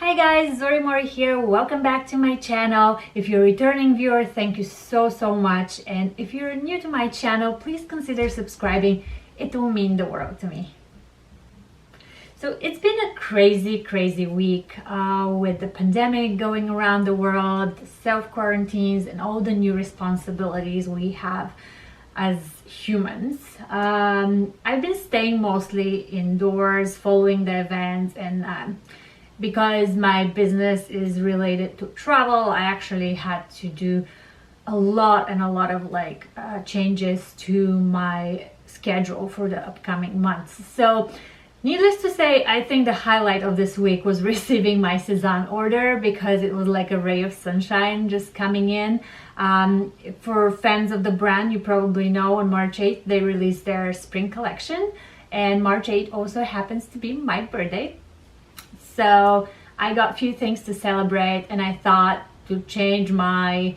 Hi guys, Zori Mori here. Welcome back to my channel. If you're a returning viewer, thank you so much. And if you're new to my channel, please consider subscribing. It will mean the world to me. So it's been a crazy week with the pandemic going around the world, self-quarantines, and all the new responsibilities we have as humans. I've been staying mostly indoors, following the events, and because my business is related to travel, I actually had to do a lot of changes to my schedule for the upcoming months. So needless to say, I think the highlight of this week was receiving my Sezane order, because it was like a ray of sunshine just coming in. For fans of the brand, you probably know on March 8th they released their spring collection, and March 8th also happens to be my birthday. So I got a few things to celebrate, and I thought to change my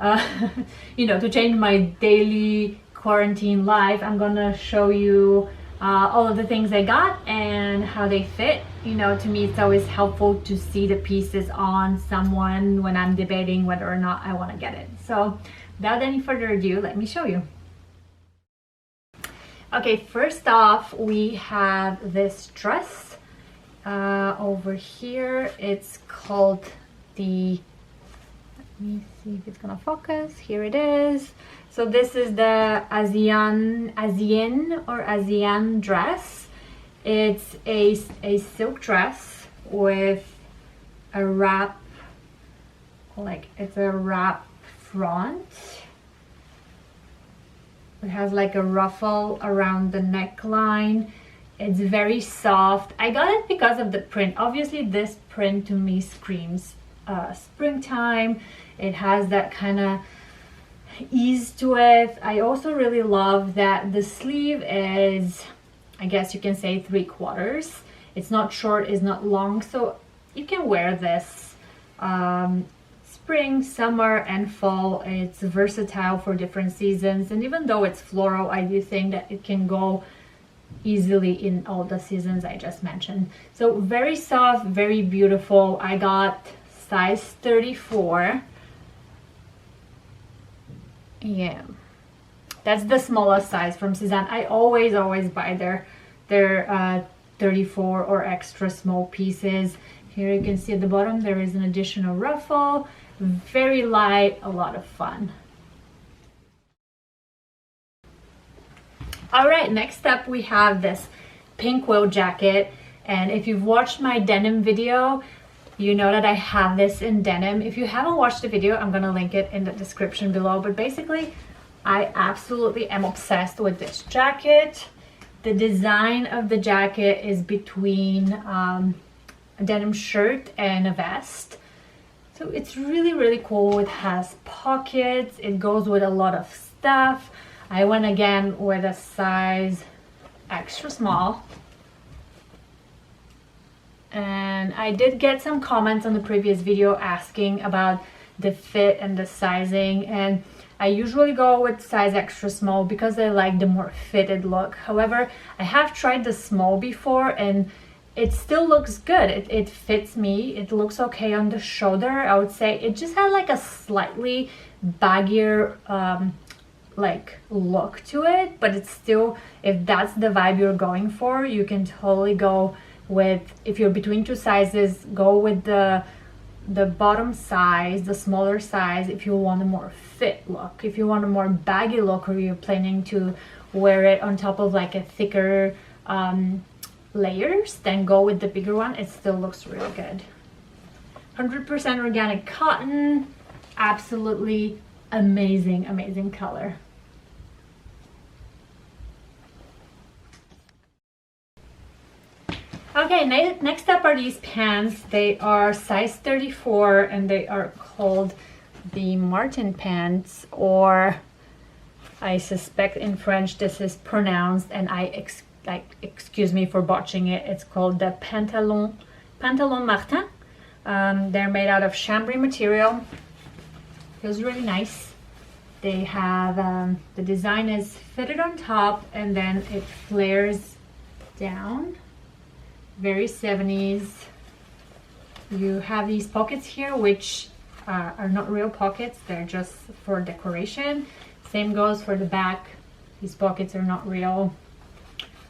to change my daily quarantine life, I'm gonna show you all of the things I got and how they fit. To me it's always helpful to see the pieces on someone when I'm debating whether or not I want to get it. So without any further ado, let me show you. Okay, first off, we have this dress over here. It's called the, let me see if it's gonna focus. Here it is. So this is the ASIANNE or ASIANNE dress. It's a silk dress with a wrap, it's a wrap front. It has like a ruffle around the neckline. It's very soft. I got it because of the print. Obviously this print to me screams springtime. It has that kind of ease to it. I also really love that the sleeve is, I guess you can say, 3/4. It's not short, it's not long, so you can wear this spring, summer, and fall. It's versatile for different seasons, and even though it's floral, I do think that it can go easily in all the seasons I just mentioned. So very soft, very beautiful. I got size 34. Yeah, that's the smallest size from Suzanne. I always buy their 34 or extra small pieces. Here you can see at the bottom there is an additional ruffle. Very light, a lot of fun. All right, next up we have this pink wool jacket, and if you've watched my denim video, you know that I have this in denim. If you haven't watched the video, I'm gonna link it in the description below. But basically, I absolutely am obsessed with this jacket. The design of the jacket is between a denim shirt and a vest. So it's really cool. It has pockets. It goes with a lot of stuff. I went again with a size extra small. And I did get some comments on the previous video asking about the fit and the sizing, and I usually go with size extra small because I like the more fitted look. However, I have tried the small before and it still looks good. It fits me. It looks okay on the shoulder. I would say it just has like a slightly baggier look to it, but it's still, if that's the vibe you're going for, you can totally go with, if you're between two sizes, go with the bottom size, the smaller size, if you want a more fit look. If you want a more baggy look, or you're planning to wear it on top of like a thicker layers, then go with the bigger one. It still looks really good. 100% organic cotton. Absolutely amazing color. Okay, next up are these pants. They are size 34 and they are called the Martin pants, or I suspect in French this is pronounced, and excuse me for botching it, it's called the Pantalon Martin. They're made out of chambray material. Feels really nice. They have the design is fitted on top and then it flares down. Very 70s. You have these pockets here, which are not real pockets, they're just for decoration. Same goes for the back. These pockets are not real,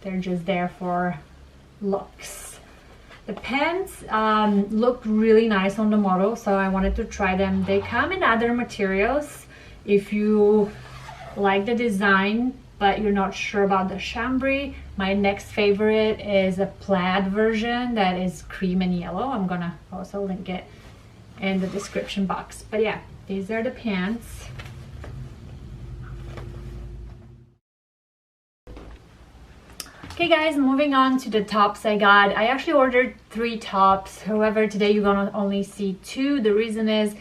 they're just there for looks. The pants looked really nice on the model, so I wanted to try them. They come in other materials. If you like the design but you're not sure about the chambray, my next favorite is a plaid version that is cream and yellow. I'm gonna also link it in the description box. But yeah, these are the pants. Okay guys, moving on to the tops I got. I actually ordered 3 tops. However, today you're gonna only see 2. The reason is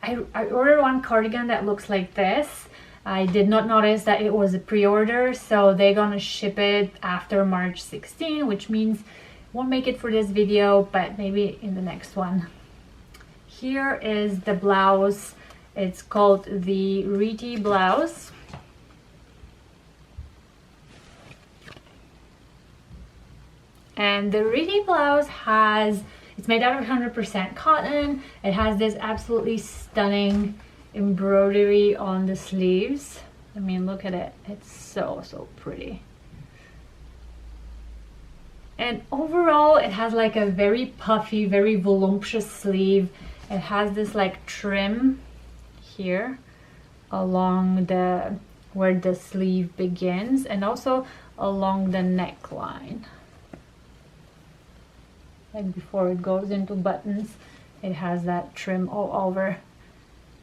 I ordered one cardigan that looks like this. I did not notice that it was a pre-order, so they're gonna ship it after March 16, which means won't make it for this video, but maybe in the next one. Here is the blouse. It's called the REETY blouse. And the REETY blouse it's made out of 100% cotton. It has this absolutely stunning embroidery on the sleeves. I mean, look at it. It's so pretty. And overall, it has like a very puffy, very voluptuous sleeve. It has this like trim here along where the sleeve begins, and also along the neckline. Like before it goes into buttons, it has that trim all over.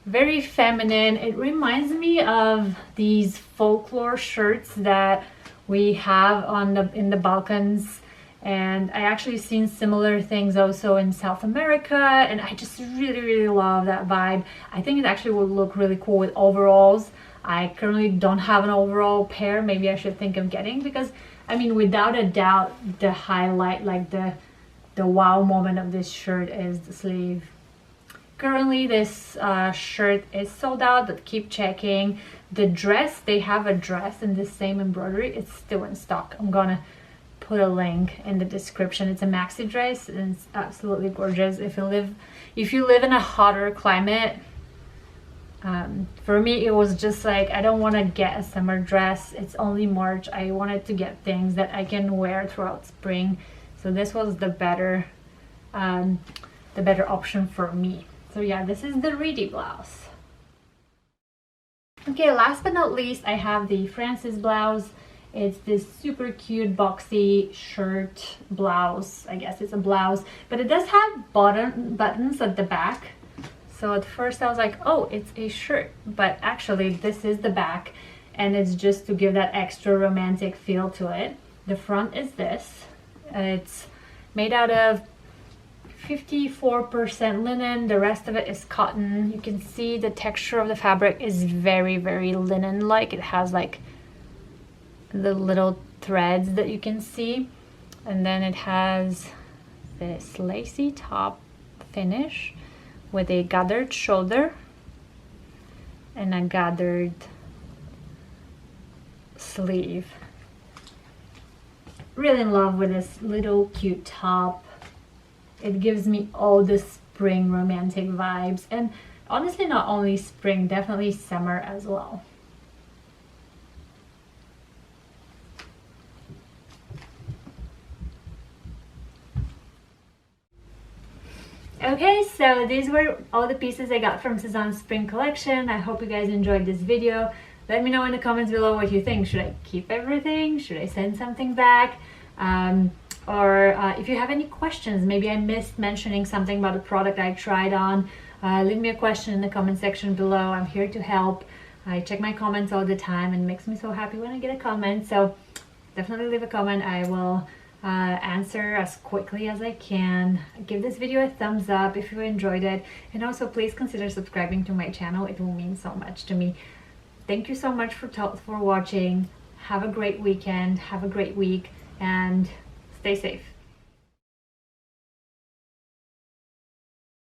Very feminine. It reminds me of these folklore shirts that we have in the Balkans, and I actually seen similar things also in South America, and I just really love that vibe. I think it actually would look really cool with overalls. I currently don't have an overall pair. Maybe I should think of getting, because I mean, without a doubt, the highlight, like the wow moment of this shirt is the sleeve. Currently this shirt is sold out, but keep checking. The dress, they have a dress in the same embroidery. It's still in stock. I'm gonna put a link in the description. It's a maxi dress and it's absolutely gorgeous. If you live in a hotter climate, for me it was just like, I don't want to get a summer dress. It's only March. I wanted to get things that I can wear throughout spring. So this was the better option for me. So yeah, this is the REETY blouse. Okay, last but not least, I have the Francis blouse. It's this super cute boxy shirt blouse. I guess it's a blouse, but it does have buttons at the back. So at first I was like, oh, it's a shirt, but actually this is the back, and it's just to give that extra romantic feel to it. The front is this. It's made out of 54% linen, the rest of it is cotton. You can see the texture of the fabric is very linen-like. It has like the little threads that you can see, and then it has this lacy top finish with a gathered shoulder and a gathered sleeve. Really in love with this little cute top. It gives me all the spring romantic vibes, and honestly not only spring, definitely summer as well. Okay, so these were all the pieces I got from Sezane Spring Collection. I hope you guys enjoyed this video. Let me know in the comments below what you think. Should I keep everything? Should I send something back? Or if you have any questions, maybe I missed mentioning something about a product I tried on, leave me a question in the comment section below. I'm here to help. I check my comments all the time, and it makes me so happy when I get a comment. So definitely leave a comment. I will answer as quickly as I can. Give this video a thumbs up if you enjoyed it, and also please consider subscribing to my channel. It will mean so much to me. Thank you so much for watching. Have a great weekend, have a great week, and stay safe.